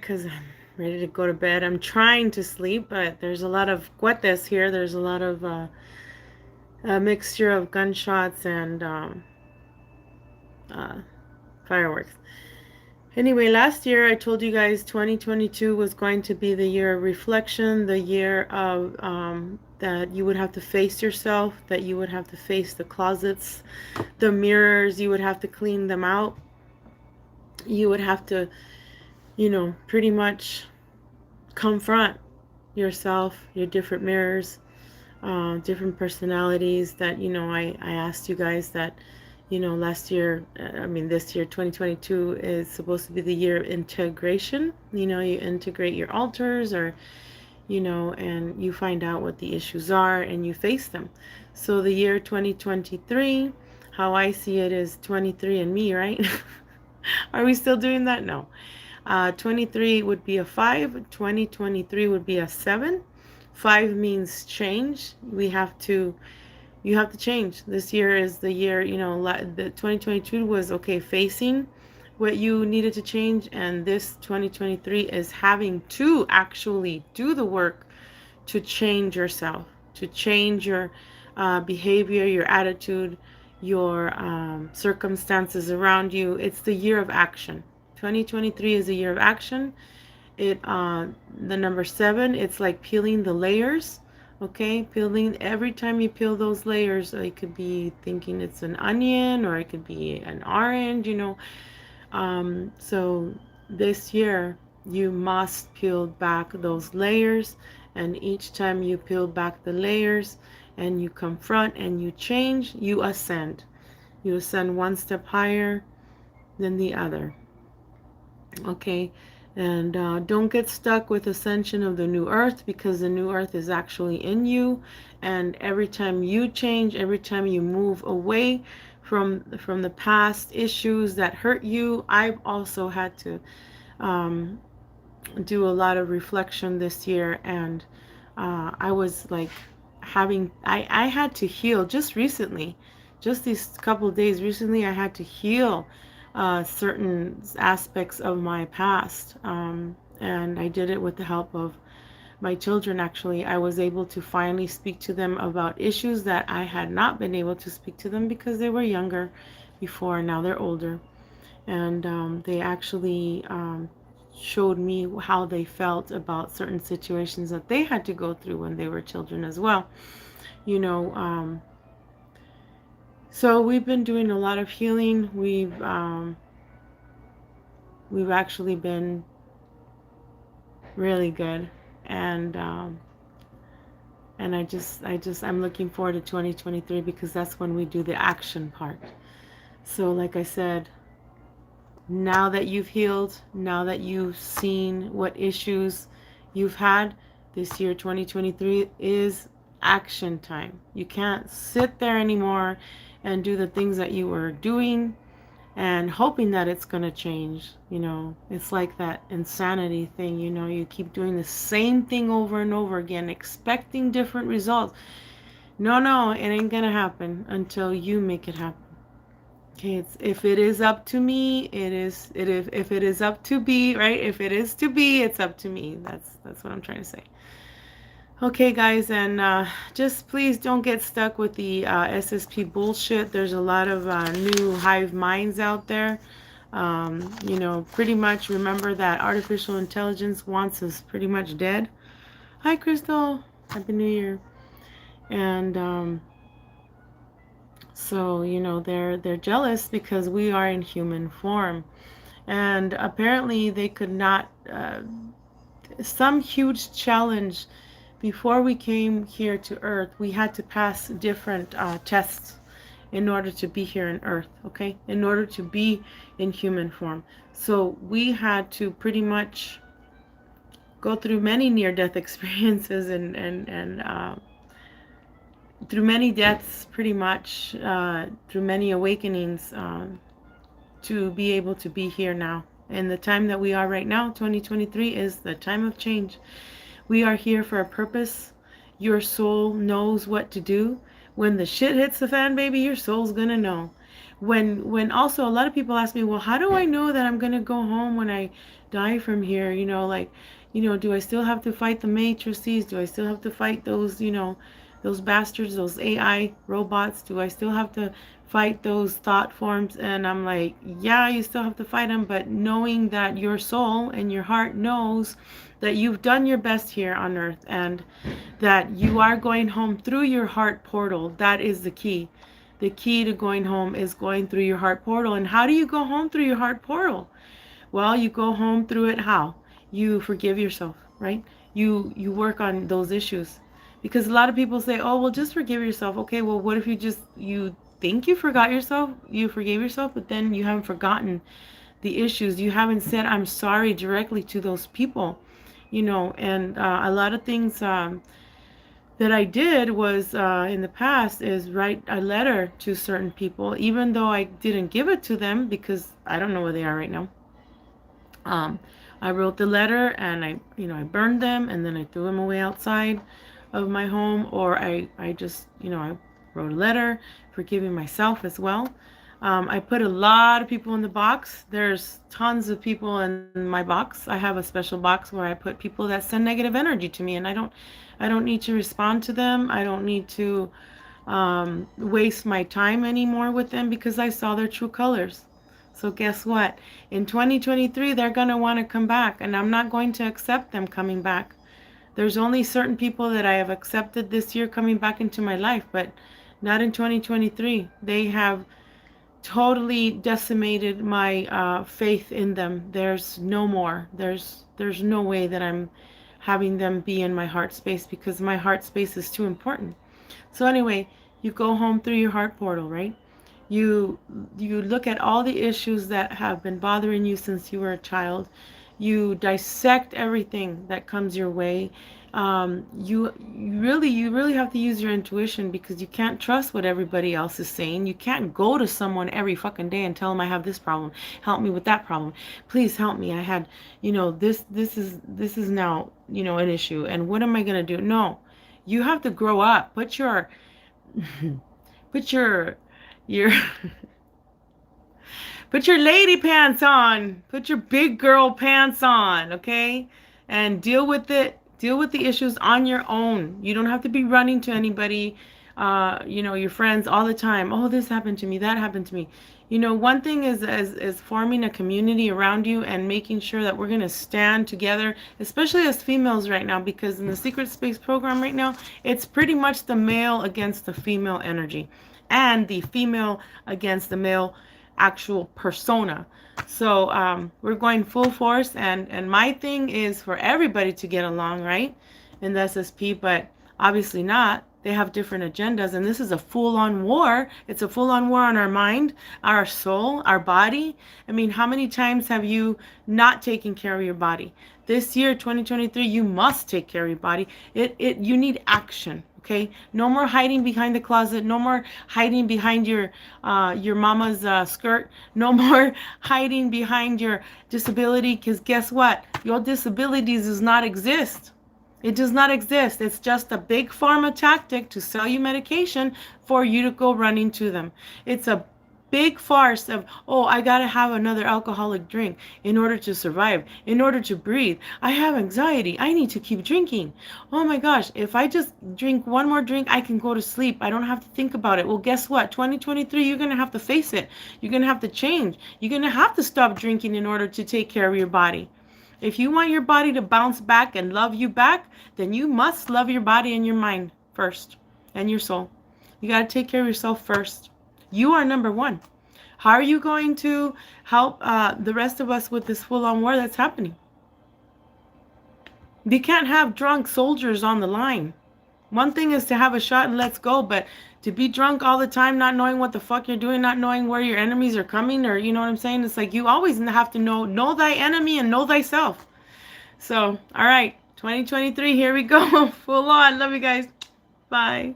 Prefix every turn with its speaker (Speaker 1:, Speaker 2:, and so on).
Speaker 1: because I'm ready to go to bed. I'm trying to sleep, but there's a lot of cuetes here. There's a lot of a mixture of gunshots and uh, fireworks. Anyway, last year I told you guys 2022 was going to be the year of reflection, the year of that you would have to face yourself, that you would have to face the closets, the mirrors, you would have to clean them out. You would have to, pretty much confront yourself, your different mirrors, different personalities that, I asked you guys that, last year, this year, 2022 is supposed to be the year of integration. You integrate your alters or, and you find out what the issues are and you face them. So the year 2023, how I see it is 23 and me, right? Are we still doing that? No. 23 would be a 5. 2023 would be a 7. 5 means change. You have to change. This year is the year, the 2022 was okay facing what you needed to change, and this 2023 is having to actually do the work to change yourself, to change your behavior, your attitude, your circumstances around you. It's the year of action. 2023 is a year of action. The number 7, it's like peeling the layers. Okay, peeling, every time you peel those layers, it could be thinking it's an onion or it could be an orange, so this year you must peel back those layers, and each time you peel back the layers and you confront and you change, you ascend. You ascend one step higher than the other. Okay, and don't get stuck with ascension of the new earth, because the new earth is actually in you, and every time you change, every time you move away from the past issues that hurt you. I've also had to do a lot of reflection this year, and I was like I had to heal just recently, just these couple of days recently. I had to heal certain aspects of my past, and I did it with the help of my children. Actually, I was able to finally speak to them about issues that I had not been able to speak to them because they were younger before. Now they're older, and they actually showed me how they felt about certain situations that they had to go through when they were children as well. So we've been doing a lot of healing. We've actually been really good, and I'm looking forward to 2023, because that's when we do the action part. So like I said, now that you've healed, now that you've seen what issues you've had, this year 2023 is action time. You can't sit there anymore and do the things that you were doing and hoping that it's going to change. It's like that insanity thing. You keep doing the same thing over and over again, expecting different results. No, it ain't going to happen until you make it happen. Okay, if it is up to me, if it is up to be, right? If it is to be, it's up to me. That's what I'm trying to say. Okay, guys, and just please don't get stuck with the SSP bullshit. There's a lot of new hive minds out there. Pretty much remember that artificial intelligence wants us pretty much dead. Hi, Crystal. Happy New Year. And so, they're jealous because we are in human form. And apparently they could not, some huge challenge. Before we came here to Earth, we had to pass different tests in order to be here on Earth, okay? In order to be in human form. So we had to pretty much go through many near-death experiences and through many deaths, pretty much, through many awakenings, to be able to be here now. And the time that we are right now, 2023, is the time of change. We are here for a purpose. Your soul knows what to do. When the shit hits the fan, baby, your soul's gonna know. When also, a lot of people ask me, well, how do I know that I'm gonna go home when I die from here, like, do I still have to fight the matrices? Do I still have to fight those, those bastards, those AI robots? Do I still have to fight those thought forms? And I'm like, yeah, you still have to fight them, but knowing that your soul and your heart knows that you've done your best here on earth, and that you are going home through your heart portal. That is the key. The key to going home is going through your heart portal. And how do you go home through your heart portal? Well, you go home through it how? You forgive yourself, right? You work on those issues. Because a lot of people say, "Oh, well, just forgive yourself." Okay, well, what if you think you forgot yourself, you forgave yourself, but then you haven't forgotten the issues. You haven't said I'm sorry directly to those people, and a lot of things that I did was in the past is write a letter to certain people, even though I didn't give it to them because I don't know where they are right now. Um, I wrote the letter and I burned them, and then I threw them away outside of my home, or I just, I wrote a letter forgiving myself as well. I put a lot of people in the box. There's tons of people in my box. I have a special box where I put people that send negative energy to me, and I don't need to respond to them. I don't need to waste my time anymore with them because I saw their true colors. So guess what? In 2023, they're going to want to come back, and I'm not going to accept them coming back. There's only certain people that I have accepted this year coming back into my life, but not in 2023. They have totally decimated my faith in them. There's no more. There's no way that I'm having them be in my heart space because my heart space is too important. So anyway, you go home through your heart portal, right? You you look at all the issues that have been bothering you since you were a child. You dissect everything that comes your way. You really have to use your intuition because you can't trust what everybody else is saying. You can't go to someone every fucking day and tell them I have this problem. Help me with that problem. Please help me. I had, this is now, an issue. And what am I gonna do? No, you have to grow up. Put your put your lady pants on. Put your big girl pants on, okay? And deal with it. Deal with the issues on your own. You don't have to be running to anybody, your friends all the time. Oh, this happened to me. That happened to me. One thing is forming a community around you and making sure that we're going to stand together, especially as females right now, because in the Secret Space program right now, it's pretty much the male against the female energy and the female against the male actual persona. So we're going full force, and my thing is for everybody to get along, right? In the SSP, but obviously not. They have different agendas, and this is a full-on war. It's a full-on war on our mind, our soul, our body. I mean, how many times have you not taken care of your body? This year, 2023, you must take care of your body. You need action. Okay, no more hiding behind the closet. No more hiding behind your mama's skirt. No more hiding behind your disability. Because guess what? Your disabilities does not exist. It does not exist. It's just a big pharma tactic to sell you medication for you to go running to them. It's a big farce of, oh, I gotta have another alcoholic drink in order to survive, in order to breathe. I have anxiety. I need to keep drinking. Oh my gosh, if I just drink one more drink, I can go to sleep. I don't have to think about it. Well, guess what? 2023, you're gonna have to face it. You're gonna have to change. You're gonna have to stop drinking in order to take care of your body. If you want your body to bounce back and love you back, then you must love your body and your mind first, and your soul. You got to take care of yourself first. You are number one. How are you going to help the rest of us with this full-on war that's happening? You can't have drunk soldiers on the line. One thing is to have a shot and let's go, but to be drunk all the time, not knowing what the fuck you're doing, not knowing where your enemies are coming, or you know what I'm saying? It's like you always have to know thy enemy and know thyself. So, all right, 2023, here we go. Full on. Love you guys. Bye.